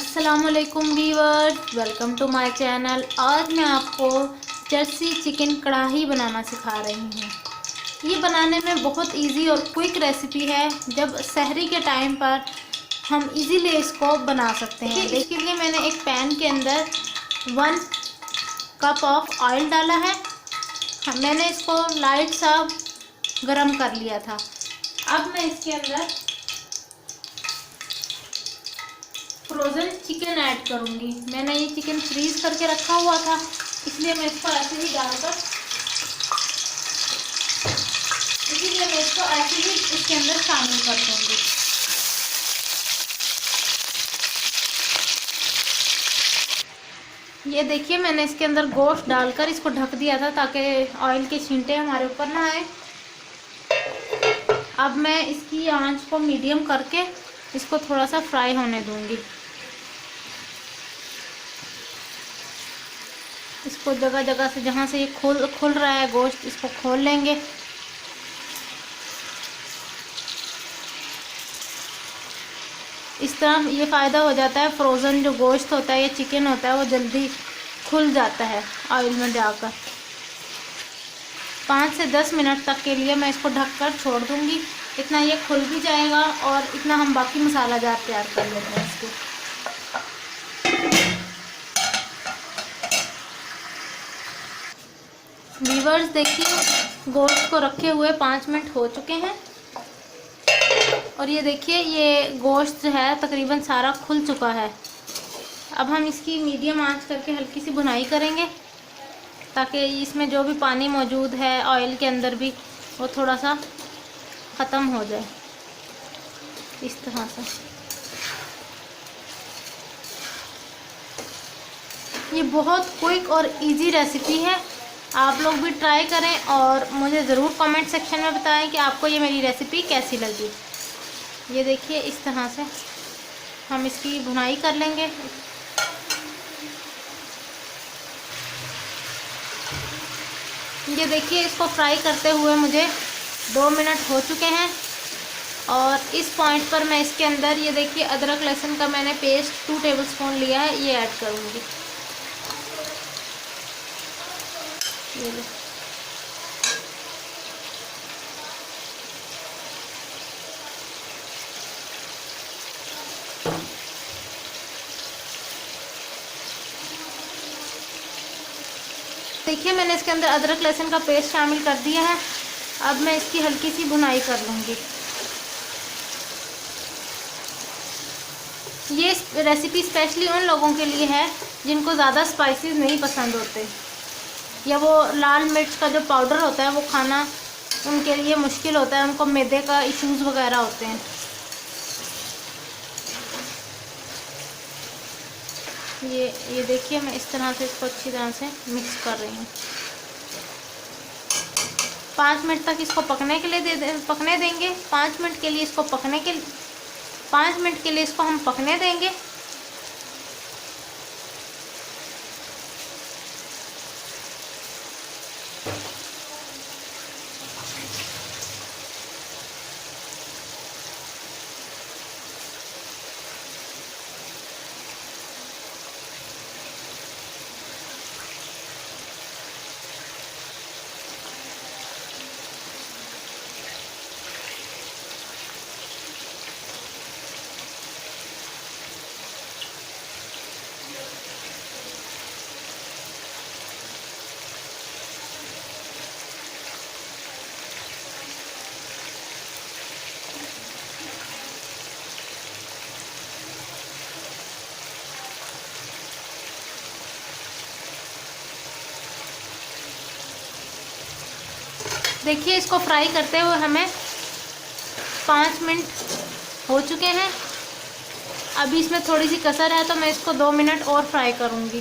अस्सलामुअलैकुम viewers, welcome to my channel. आज मैं आपको जर्सी चिकन कढ़ाई बनाना सिखा रही हूँ। ये बनाने में बहुत इजी और क्विक रेसिपी है, जब सहरी के टाइम पर हम इजीली इसको बना सकते हैं। इसके लिए मैंने एक पैन के अंदर 1 कप ऑफ ऑयल डाला है। मैंने इसको लाइट सा गरम कर लिया था। अब मैं इसके अंदर फ्रोज़न चिकन ऐड करूँगी। मैंने ये चिकन फ्रीज करके रखा हुआ था, इसलिए मैं इसको ऐसे ही डालकर इसके अंदर शामिल कर दूँगी। ये देखिए, मैंने इसके अंदर गोश्त डालकर इसको ढक दिया था ताकि ऑयल के छींटे हमारे ऊपर ना आए। अब मैं इसकी आंच को मीडियम करके इसको थोड़ा सा फ्राई होने दूँगी। इसको जगह जगह से, जहाँ से ये खुल रहा है गोश्त, इसको खोल लेंगे। इस तरह ये फ़ायदा हो जाता है, फ्रोज़न जो गोश्त होता है या चिकन होता है वो जल्दी खुल जाता है ऑयल में जाकर। 5 से 10 मिनट तक के लिए मैं इसको ढककर छोड़ दूँगी। इतना ये खुल भी जाएगा और इतना हम बाकी मसाला जार तैयार कर लेते हैं इसके। व्यूअर्स देखिए, गोश्त को रखे हुए 5 मिनट हो चुके हैं और ये देखिए, ये गोश्त जो है तकरीबन सारा खुल चुका है। अब हम इसकी मीडियम आंच करके हल्की सी भुनाई करेंगे ताकि इसमें जो भी पानी मौजूद है ऑयल के अंदर भी, वो थोड़ा सा ख़त्म हो जाए इस तरह से। ये बहुत क्विक और इजी रेसिपी है, आप लोग भी ट्राई करें और मुझे ज़रूर कमेंट सेक्शन में बताएं कि आपको ये मेरी रेसिपी कैसी लगी। ये देखिए, इस तरह से हम इसकी भुनाई कर लेंगे। ये देखिए, इसको फ्राई करते हुए मुझे 2 मिनट हो चुके हैं और इस पॉइंट पर मैं इसके अंदर, ये देखिए, अदरक लहसुन का मैंने पेस्ट 2 टेबलस्पून लिया है, ये ऐड करूँगी। ये देखिए, मैंने इसके अंदर अदरक लहसुन का पेस्ट शामिल कर दिया है। अब मैं इसकी हल्की सी भुनाई कर लूँगी। ये रेसिपी स्पेशली उन लोगों के लिए है जिनको ज़्यादा स्पाइसेस नहीं पसंद होते, या वो लाल मिर्च का जो पाउडर होता है वो खाना उनके लिए मुश्किल होता है, उनको मैदे का इश्यूज़ वगैरह होते हैं। ये देखिए, मैं इस तरह से इसको अच्छी तरह से मिक्स कर रही हूँ। 5 मिनट तक इसको पकने के लिए पकने देंगे। 5 मिनट के लिए इसको 5 मिनट के लिए इसको हम पकने देंगे। देखिए, इसको फ्राई करते हुए हमें 5 मिनट हो चुके हैं। अभी इसमें थोड़ी सी कसर है तो मैं इसको 2 मिनट और फ्राई करूँगी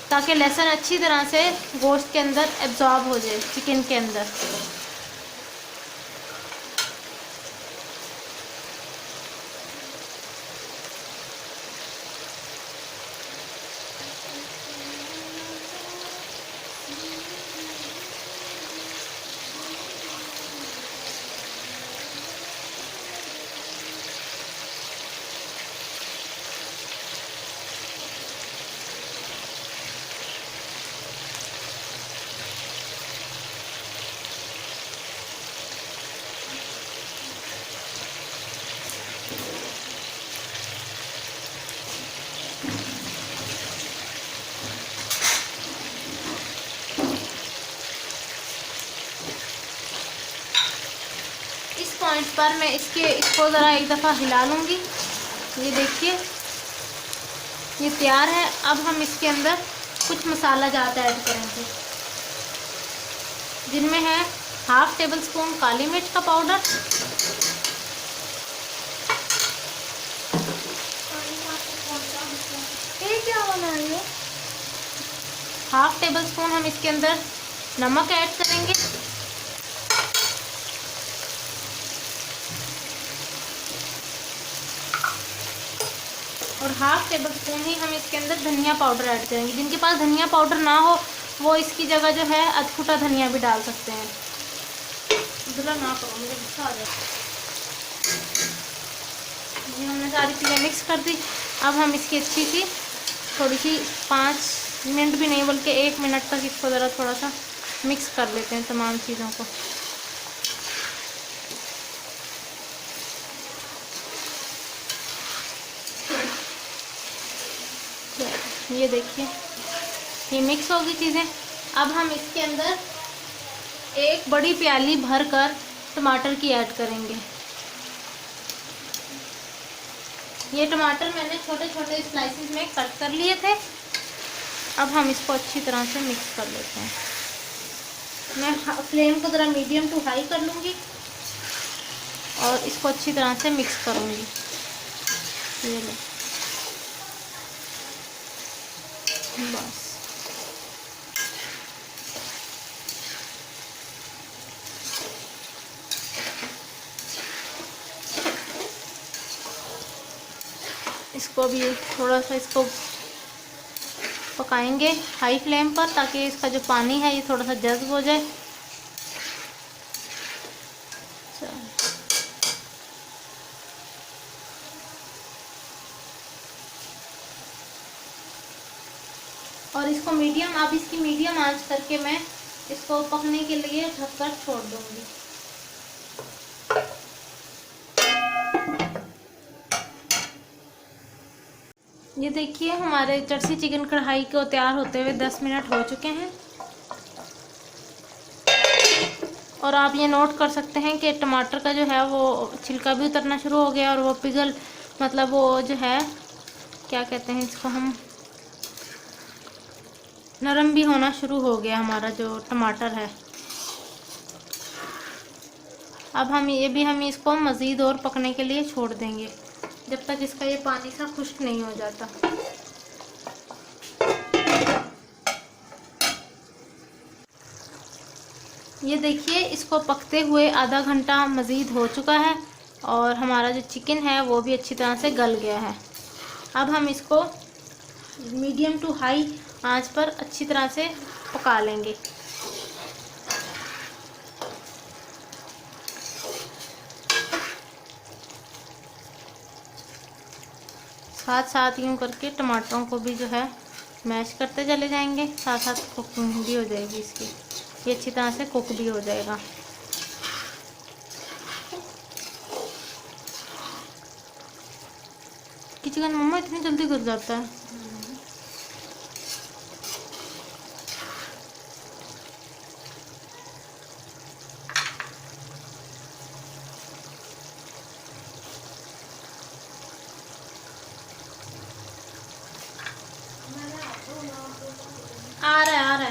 ताकि लहसुन अच्छी तरह से गोश्त के अंदर एब्जॉर्ब हो जाए, चिकन के अंदर। बार मैं इसको ज़रा एक दफ़ा हिला लूँगी। ये देखिए ये तैयार है। अब हम इसके अंदर कुछ मसाला जात ऐड करेंगे, जिनमें है 1/2 टेबल स्पून काली मिर्च का पाउडर, 1/2 टेबल स्पून हम इसके अंदर नमक ऐड करेंगे, और 1/2 टेबल स्पून ही हम इसके अंदर धनिया पाउडर ऐड करेंगे। जिनके पास धनिया पाउडर ना हो वो इसकी जगह जो है अधकुटा धनिया भी डाल सकते हैं। धुला ना करो, मुझे गुस्सा आ जाता है। ये हमने सारी चीज़ें मिक्स कर दी। अब हम इसकी अच्छी सी थोड़ी सी 5 मिनट भी नहीं बल्कि 1 मिनट तक इसको ज़रा थोड़ा सा मिक्स कर लेते हैं तमाम चीज़ों को। ये देखिए ये मिक्स होगी चीज़ें। अब हम इसके अंदर 1 बड़ी प्याली भर कर टमाटर की ऐड करेंगे। ये टमाटर मैंने छोटे छोटे स्लाइसिस में कट कर लिए थे। अब हम इसको अच्छी तरह से मिक्स कर लेते हैं। मैं फ्लेम को ज़रा मीडियम टू हाई कर लूँगी और इसको अच्छी तरह से मिक्स करूँगी। ये लो बस। इसको भी थोड़ा सा इसको पकाएंगे हाई फ्लेम पर, ताकि इसका जो पानी है ये थोड़ा सा जज्ब हो जाए। और इसको मीडियम, अब इसकी मीडियम आंच करके मैं इसको पकने के लिए ढककर छोड़ दूंगी। ये देखिए हमारे चरसी चिकन कढ़ाई को तैयार होते हुए 10 मिनट हो चुके हैं। और आप ये नोट कर सकते हैं कि टमाटर का जो है वो छिलका भी उतरना शुरू हो गया और वो पिघल, मतलब वो जो है क्या कहते हैं इसको, हम नरम भी होना शुरू हो गया हमारा जो टमाटर है। अब हम इसको मज़ीद और पकने के लिए छोड़ देंगे जब तक इसका ये पानी सा खुश्क नहीं हो जाता। ये देखिए इसको पकते हुए आधा घंटा मज़ीद हो चुका है और हमारा जो चिकन है वो भी अच्छी तरह से गल गया है। अब हम इसको मीडियम टू हाई आंच पर अच्छी तरह से पका लेंगे। साथ साथ यूँ करके टमाटरों को भी जो है मैश करते चले जाएंगे, साथ साथ कुकिंग भी हो जाएगी इसकी, ये अच्छी तरह से कुक भी हो जाएगा। कि चिकन मम्मा इतनी जल्दी गल जाता है। आ रहा है।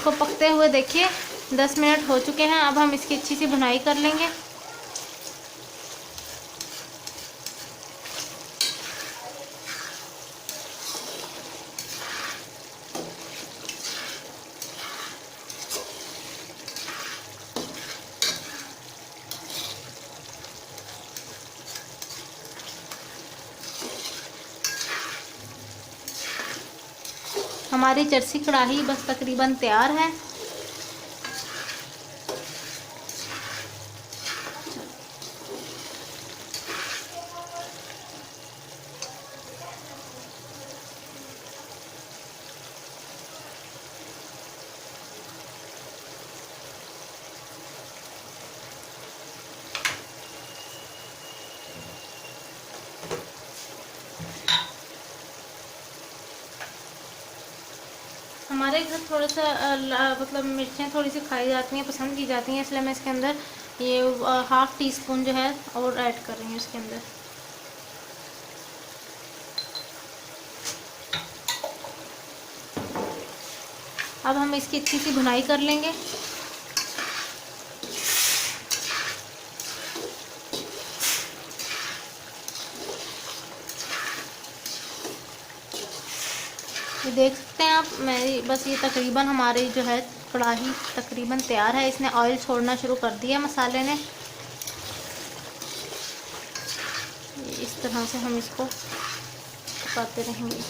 इसको पकते हुए देखिए 10 मिनट हो चुके हैं। अब हम इसकी अच्छी सी भुनाई कर लेंगे। हमारी चरसी कढ़ाई बस तकरीबन तैयार है। हमारे घर थोड़ा सा मतलब मिर्चें थोड़ी सी खाई जाती हैं, पसंद की जाती हैं, इसलिए मैं इसके अंदर ये ½ टीस्पून जो है और ऐड कर रही हूँ इसके अंदर। अब हम इसकी अच्छी सी भुनाई कर लेंगे। ये देख सकते हैं आप, मेरी बस ये तकरीबन हमारी जो है कढ़ाई तकरीबन तैयार है। इसने ऑयल छोड़ना शुरू कर दिया मसाले ने। इस तरह से हम इसको पकाते रहेंगे।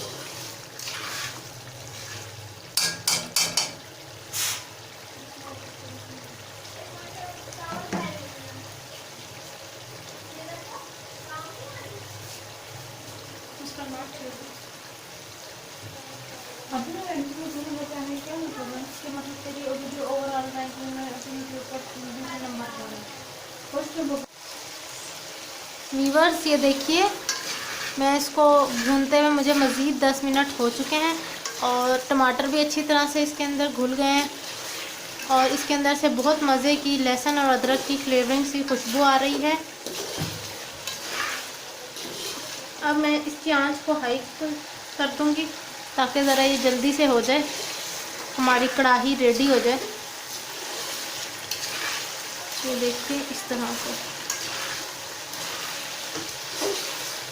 वीवर्स ये देखिए, मैं इसको भूनते हुए मुझे मज़ीद 10 मिनट हो चुके हैं और टमाटर भी अच्छी तरह से इसके अंदर घुल गए हैं और इसके अंदर से बहुत मज़े की लहसुन और अदरक की फ्लेवरिंग सी खुशबू आ रही है। अब मैं इसकी आंच को हाई कर दूंगी ताकि ज़रा ये जल्दी से हो जाए, हमारी कढ़ाई रेडी हो जाए। ये देखिए इस तरह से।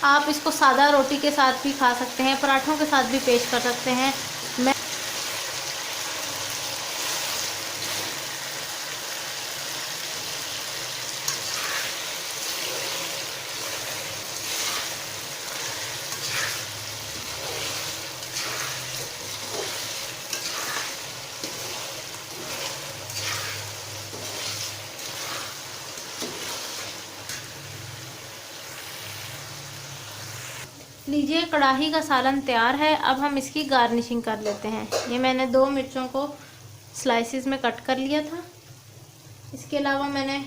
आप इसको सादा रोटी के साथ भी खा सकते हैं, पराठों के साथ भी पेश कर सकते हैं। मैं लीजिए, कढ़ाई का सालन तैयार है। अब हम इसकी गार्निशिंग कर लेते हैं। ये मैंने 2 मिर्चों को स्लाइसिस में कट कर लिया था। इसके अलावा मैंने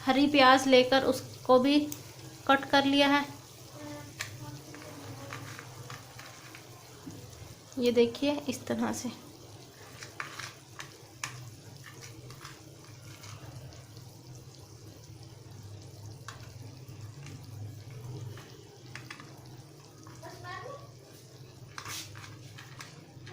हरी प्याज लेकर उसको भी कट कर लिया है। ये देखिए इस तरह से।